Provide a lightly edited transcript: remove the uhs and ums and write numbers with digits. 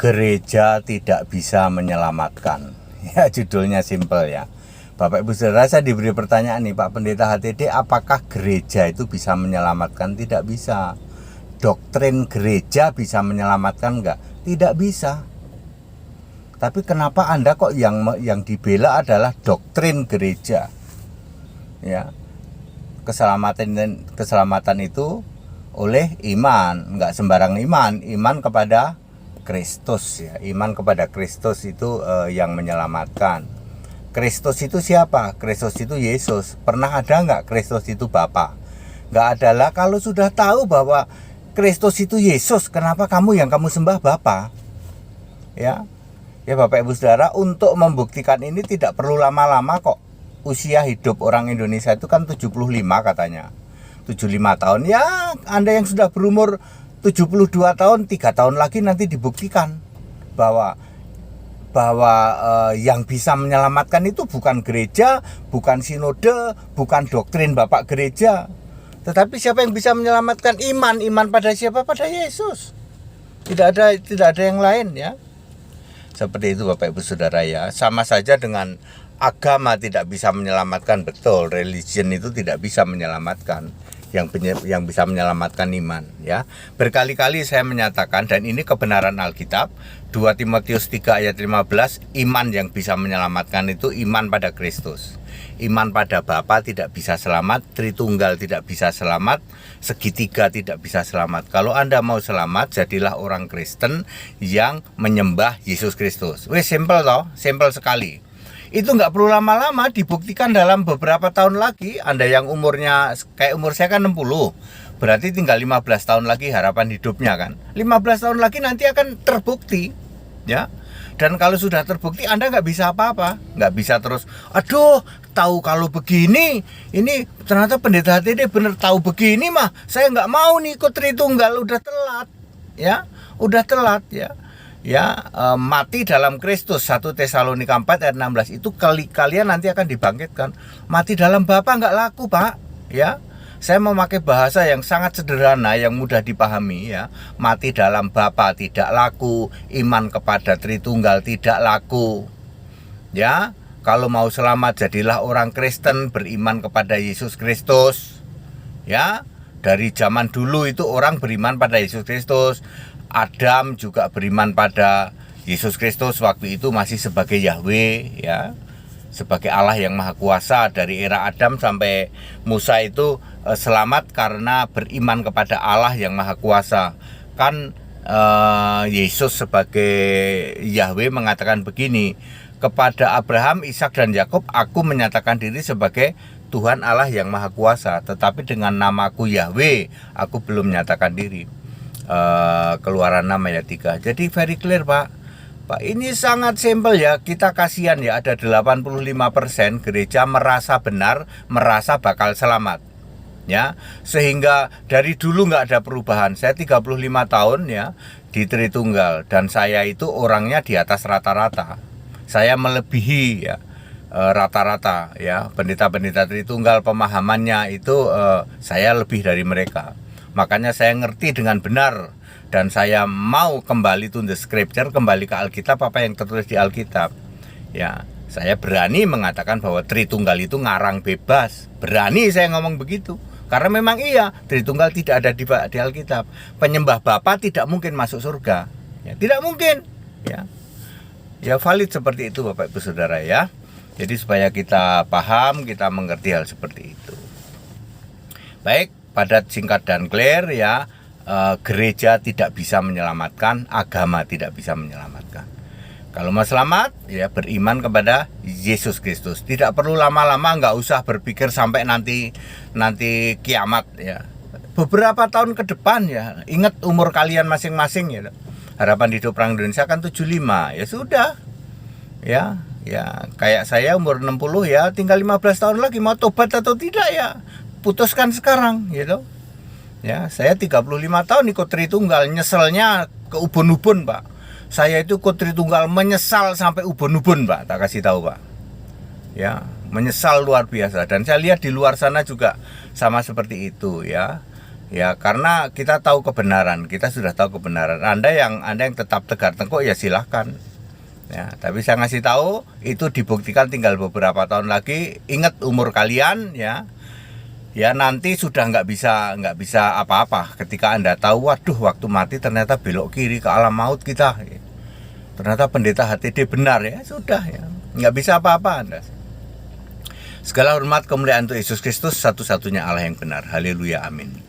Gereja tidak bisa menyelamatkan. Ya, judulnya simpel ya. Bapak Ibu Saudara, saya diberi pertanyaan nih Pak Pendeta HTD, apakah gereja itu bisa menyelamatkan? Tidak bisa. Doktrin gereja bisa menyelamatkan enggak? Tidak bisa. Tapi kenapa Anda kok yang dibela adalah doktrin gereja? Ya. Keselamatan itu oleh iman, enggak sembarang iman kepada Kristus ya. Iman kepada Kristus itu yang menyelamatkan. Kristus itu siapa? Kristus itu Yesus. Pernah ada nggak Kristus itu Bapa? Nggak ada lah. Kalau sudah tahu bahwa Kristus itu Yesus, kenapa kamu sembah Bapa? Ya Bapak Ibu Saudara, untuk membuktikan ini tidak perlu lama-lama kok. Usia hidup orang Indonesia itu kan 75 katanya, 75 tahun. Ya, Anda yang sudah berumur 72 tahun, 3 tahun lagi nanti dibuktikan bahwa yang bisa menyelamatkan itu bukan gereja, bukan sinode, bukan doktrin Bapak gereja. Tetapi siapa yang bisa menyelamatkan? Iman pada siapa? Pada Yesus. Tidak ada yang lain ya. Seperti itu Bapak Ibu Saudara ya. Sama saja dengan agama tidak bisa menyelamatkan, betul. Religion itu tidak bisa menyelamatkan. Yang bisa menyelamatkan iman ya. Berkali-kali saya menyatakan, dan ini kebenaran Alkitab, 2 Timotius 3 ayat 15, iman yang bisa menyelamatkan itu iman pada Kristus. Iman pada Bapa tidak bisa selamat, Tritunggal tidak bisa selamat, segitiga tidak bisa selamat. Kalau Anda mau selamat, jadilah orang Kristen yang menyembah Yesus Kristus. Wih, simple toh, simple sekali. Itu nggak perlu lama-lama, dibuktikan dalam beberapa tahun lagi. Anda yang umurnya kayak umur saya kan 60, berarti tinggal 15 tahun lagi harapan hidupnya kan. 15 tahun lagi nanti akan terbukti ya. Dan kalau sudah terbukti, Anda nggak bisa apa-apa. Nggak bisa terus, aduh, tahu kalau begini, ini ternyata Pendeta HTD bener tahu begini mah, saya nggak mau nih ikut Tritunggal, udah telat ya. Udah telat ya. Mati dalam Kristus, 1 Tesalonika 4 ayat 16 itu kalian nanti akan dibangkitkan. Mati dalam Bapa nggak laku Pak ya. Saya memakai bahasa yang sangat sederhana, yang mudah dipahami ya. Mati dalam Bapa tidak laku, iman kepada Tritunggal tidak laku ya. Kalau mau selamat, jadilah orang Kristen, beriman kepada Yesus Kristus ya. Dari zaman dulu itu orang beriman pada Yesus Kristus. Adam juga beriman pada Yesus Kristus, waktu itu masih sebagai Yahweh ya, sebagai Allah yang Maha Kuasa. Dari era Adam sampai Musa itu selamat karena beriman kepada Allah yang Maha Kuasa. Kan Yesus sebagai Yahweh mengatakan begini, kepada Abraham, Ishak dan Yakub aku menyatakan diri sebagai Tuhan Allah yang Maha Kuasa, tetapi dengan namaku Yahweh aku belum menyatakan diri. Keluaran 6 ayat 3. Jadi very clear Pak, ini sangat simpel ya. Kita kasihan ya, ada 85% gereja merasa benar, merasa bakal selamat ya. Sehingga dari dulu nggak ada perubahan. Saya 35 tahun ya di Tritunggal, dan saya itu orangnya di atas rata-rata. Saya melebihi ya rata-rata ya. Pendeta-pendeta Tritunggal pemahamannya itu saya lebih dari mereka. Makanya saya ngerti dengan benar, dan saya mau kembali to the scripture, kembali ke Alkitab, apa yang tertulis di Alkitab ya. Saya berani mengatakan bahwa Tritunggal itu ngarang bebas. Berani saya ngomong begitu, karena memang iya, Tritunggal tidak ada di Alkitab. Penyembah Bapa tidak mungkin masuk surga ya, tidak mungkin ya. Ya valid seperti itu Bapak Ibu Saudara ya. Jadi supaya kita paham, kita mengerti hal seperti itu. Baik, padat, singkat, dan clear ya. Gereja tidak bisa menyelamatkan, agama tidak bisa menyelamatkan. Kalau mau selamat ya beriman kepada Yesus Kristus. Tidak perlu lama-lama, nggak usah berpikir sampai nanti kiamat ya. Beberapa tahun ke depan ya, ingat umur kalian masing-masing ya. Harapan hidup orang Indonesia kan 75, ya sudah ya. Kayak saya umur 60 ya, tinggal 15 tahun lagi, mau tobat atau tidak ya putuskan sekarang gitu ya. Saya 35 tahun ikut Tritunggal, nyeselnya ke ubun-ubun Pak. Saya itu ikut Tritunggal menyesal sampai ubun-ubun Pak, tak kasih tahu Pak ya, menyesal luar biasa. Dan saya lihat di luar sana juga sama seperti itu ya. Ya, karena kita tahu kebenaran, kita sudah tahu kebenaran. Anda yang tetap tegar tengkuk ya silahkan. Ya, tapi saya ngasih tahu itu dibuktikan tinggal beberapa tahun lagi. Ingat umur kalian ya. Ya nanti sudah nggak bisa apa-apa ketika Anda tahu, waduh waktu mati ternyata belok kiri ke alam maut kita. Ternyata pendeta HTD benar ya, sudah ya. Nggak bisa apa-apa Anda. Segala hormat kemuliaan untuk Yesus Kristus, satu-satunya Allah yang benar. Haleluya, amin.